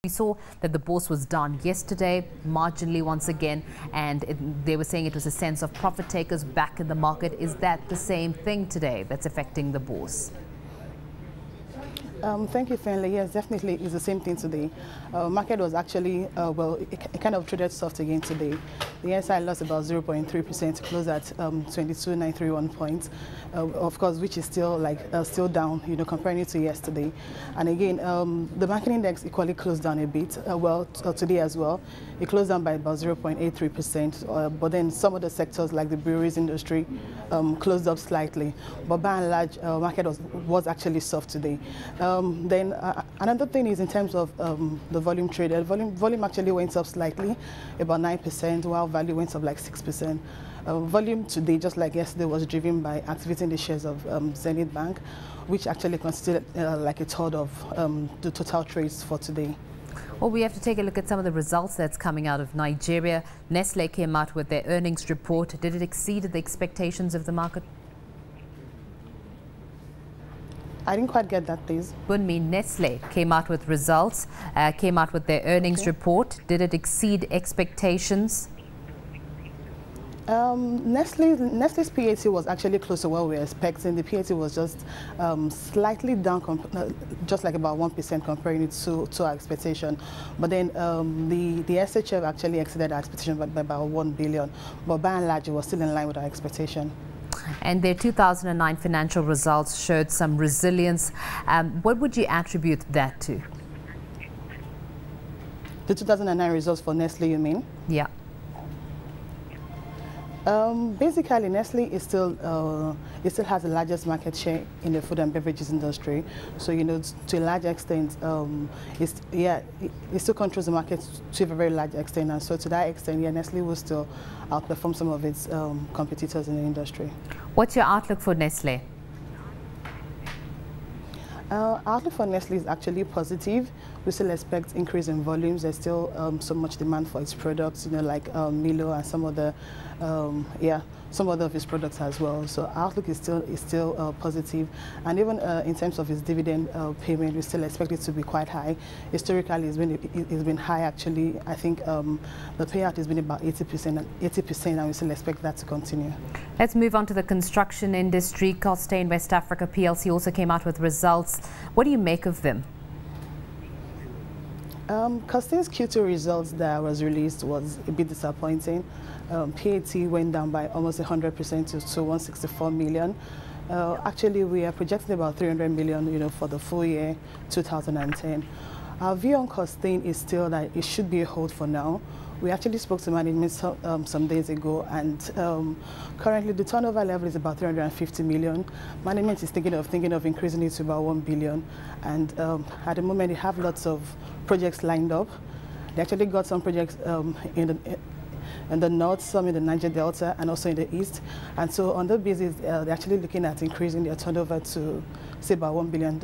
We saw that the bourse was down yesterday, marginally once again, and they were saying it was a sense of profit takers back in the market. Is that the same thing today that's affecting the bourse? Thank you, Fenley. Yes, definitely, it's the same thing today. Market was actually, it kind of traded soft again today. The SI lost about 0.3% to close at 22,931 points, of course, which is still still down, comparing it to yesterday. And again, the market index equally closed down a bit. Today as well, it closed down by about 0.83%. But then some of the sectors, like the breweries industry, closed up slightly. But by and large, market was actually soft today. Then another thing is in terms of the volume traded. Volume actually went up slightly, about 9%, while value went up like 6%. Volume today, just like yesterday, was driven by activity in the shares of Zenith Bank, which actually constituted like a third of the total trades for today. Well, we have to take a look at some of the results that's coming out of Nigeria. Nestle came out with their earnings report. Did it exceed the expectations of the market? I didn't quite get that, please. Bunmi, Nestle came out with results, came out with their earnings report. Did it exceed expectations? Nestle's PAT was actually close to what we were expecting. The PAT was just slightly down, just like about 1% comparing it to our expectation. But then the SHF actually exceeded our expectation by about 1 billion. But by and large, it was still in line with our expectation. And their 2009 financial results showed some resilience. What would you attribute that to? The 2009 results for Nestle, you mean? Yeah. Basically, Nestle is still it still has the largest market share in the food and beverages industry. So to a large extent, it still controls the market to a very large extent. And so to that extent, yeah, Nestle will still outperform some of its competitors in the industry. What's your outlook for Nestle? Outlook for Nestle is actually positive. We still expect increase in volumes. There's still so much demand for its products, like Milo and some other of its products as well. So outlook is still positive, and even in terms of its dividend payment, we still expect it to be quite high. Historically, it's been high. Actually, I think the payout has been about 80%, and we still expect that to continue. Let's move on to the construction industry. Costains West Africa PLC also came out with results. What do you make of them? Costains' Q2 results that was released was a bit disappointing. PAT went down by almost 100% to 164 million. Actually, we are projecting about 300 million, for the full year 2010. Our view on Costains is still that it should be a hold for now. We actually spoke to management some days ago, and currently the turnover level is about 350 million. Management is thinking of increasing it to about 1 billion, and at the moment they have lots of projects lined up. They actually got some projects in the north, some in the Niger Delta, and also in the east. And so on that basis, they're actually looking at increasing their turnover to, say, about $1 billion.